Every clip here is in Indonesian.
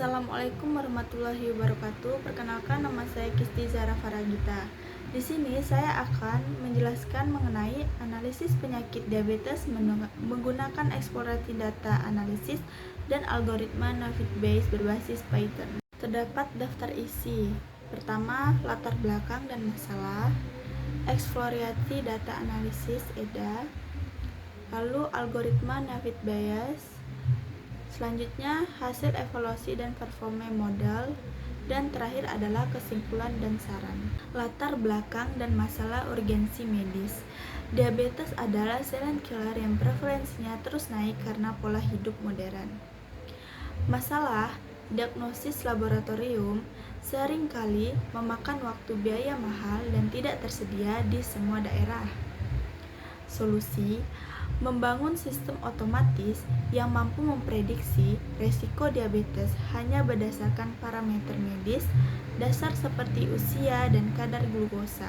Assalamualaikum warahmatullahi wabarakatuh. Perkenalkan, nama saya Kisti Zara Faragita. Di sini saya akan menjelaskan mengenai analisis penyakit diabetes menggunakan eksplorasi data analisis dan algoritma Navid-Bayes berbasis Python. Terdapat daftar isi. Pertama, latar belakang dan masalah, eksplorasi data analisis (EDA), lalu algoritma Navid-Bayes. Selanjutnya, hasil evaluasi dan performa modal, dan terakhir adalah kesimpulan dan saran. Latar belakang dan masalah urgensi medis. Diabetes adalah silent killer yang prevalensinya terus naik karena pola hidup modern. Masalah diagnosis laboratorium seringkali memakan waktu, biaya mahal, dan tidak tersedia di semua daerah. Solusi: membangun sistem otomatis yang mampu memprediksi resiko diabetes hanya berdasarkan parameter medis dasar seperti usia dan kadar glukosa.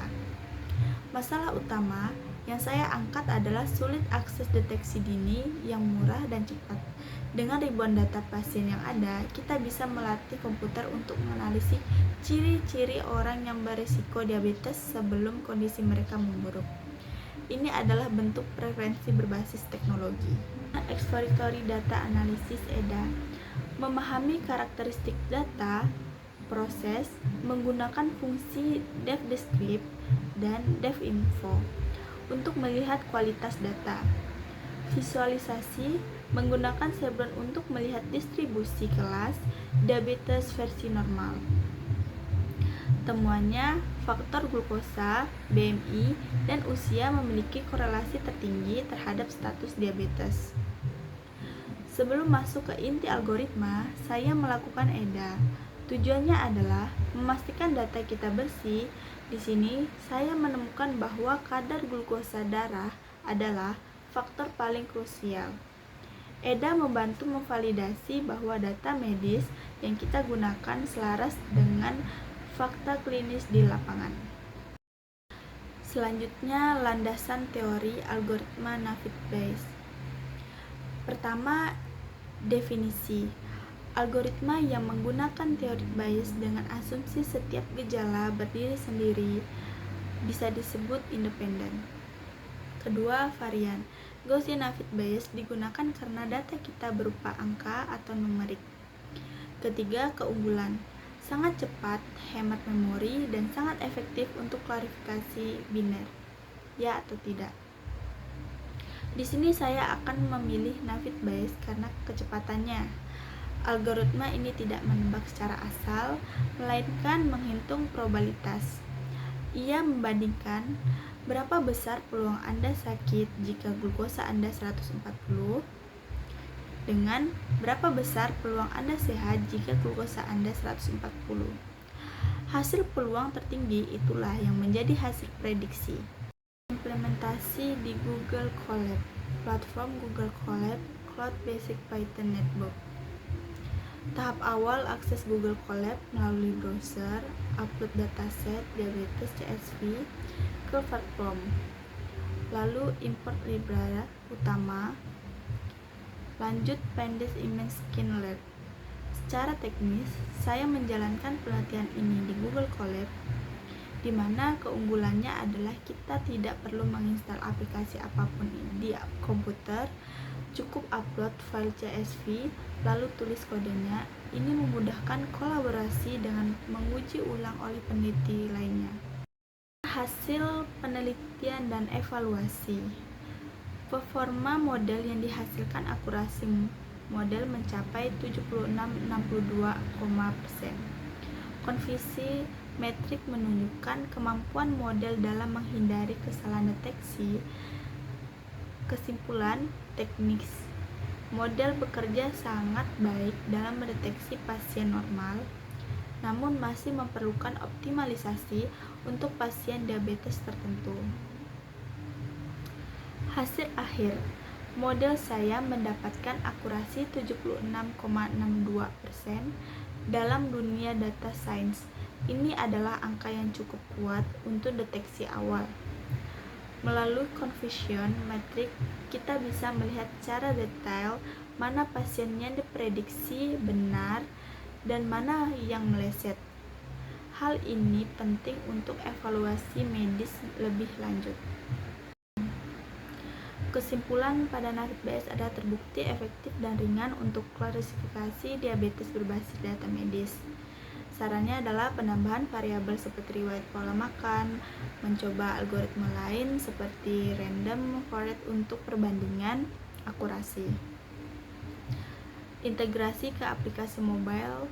Masalah utama yang saya angkat adalah sulit akses deteksi dini yang murah dan cepat. Dengan ribuan data pasien yang ada, kita bisa melatih komputer untuk menganalisis ciri-ciri orang yang berisiko diabetes sebelum kondisi mereka memburuk. Ini adalah bentuk preferensi berbasis teknologi. Exploratory Data Analysis (EDA) memahami karakteristik data proses menggunakan fungsi devdescript dan devinfo untuk melihat kualitas data. Visualisasi menggunakan Chevron untuk melihat distribusi kelas diabetes versi normal. Temuannya, faktor glukosa, BMI, dan usia memiliki korelasi tertinggi terhadap status diabetes. Sebelum masuk ke inti algoritma, saya melakukan EDA. Tujuannya adalah memastikan data kita bersih. Di sini, saya menemukan bahwa kadar glukosa darah adalah faktor paling krusial. EDA membantu memvalidasi bahwa data medis yang kita gunakan selaras dengan fakta klinis di lapangan. Selanjutnya, landasan teori algoritma Navid-Bayes. Pertama, definisi. Algoritma yang menggunakan teori Bayes dengan asumsi setiap gejala berdiri sendiri bisa disebut independen. Kedua, varian. Gaussian Navid-Bayes digunakan karena data kita berupa angka atau numerik. Ketiga, keunggulan. Sangat cepat, hemat memori, dan sangat efektif untuk klarifikasi biner, ya atau tidak. Di sini saya akan memilih Navid-Bayes karena kecepatannya. Algoritma ini tidak menebak secara asal, melainkan menghitung probabilitas. Ia membandingkan berapa besar peluang Anda sakit jika glukosa Anda 140 dengan berapa besar peluang Anda sehat jika glukosa Anda 140. Hasil peluang tertinggi itulah yang menjadi hasil prediksi. Implementasi di Google Colab. Platform Google Colab Cloud Basic Python Network. Tahap awal, akses Google Colab melalui browser, upload dataset diabetes CSV ke platform, lalu import library utama, lanjut Pandas Image Scanner. Secara teknis, saya menjalankan pelatihan ini di Google Colab, di mana keunggulannya adalah kita tidak perlu menginstal aplikasi apapun di komputer, cukup upload file CSV, lalu tulis kodenya. Ini memudahkan kolaborasi dengan menguji ulang oleh peneliti lainnya. Hasil penelitian dan evaluasi. Performa model yang dihasilkan akurasi model mencapai 76-62%. Konfisi metrik menunjukkan kemampuan model dalam menghindari kesalahan deteksi. Kesimpulan teknis, model bekerja sangat baik dalam mendeteksi pasien normal, namun masih memerlukan optimalisasi untuk pasien diabetes tertentu. Hasil akhir, model saya mendapatkan akurasi 76,62% dalam dunia data science. Ini adalah angka yang cukup kuat untuk deteksi awal. Melalui confusion metrik, kita bisa melihat secara detail mana pasien yang diprediksi benar dan mana yang meleset. Hal ini penting untuk evaluasi medis lebih lanjut. Kesimpulan pada NAFID BS adalah terbukti efektif dan ringan untuk klasifikasi diabetes berbasis data medis. Sarannya adalah penambahan variabel seperti riwayat pola makan, mencoba algoritma lain seperti random forest untuk perbandingan akurasi, integrasi ke aplikasi mobile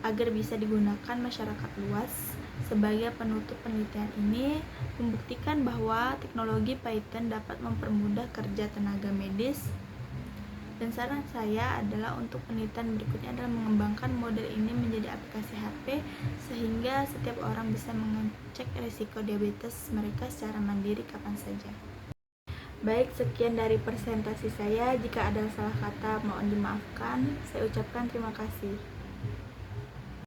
agar bisa digunakan masyarakat luas. Sebagai penutup, penelitian ini membuktikan bahwa teknologi Python dapat mempermudah kerja tenaga medis, dan saran saya adalah untuk penelitian berikutnya adalah mengembangkan model ini menjadi aplikasi HP sehingga setiap orang bisa mengecek risiko diabetes mereka secara mandiri kapan saja. Baik, sekian dari presentasi saya. Jika ada salah kata mohon dimaafkan. Saya ucapkan terima kasih.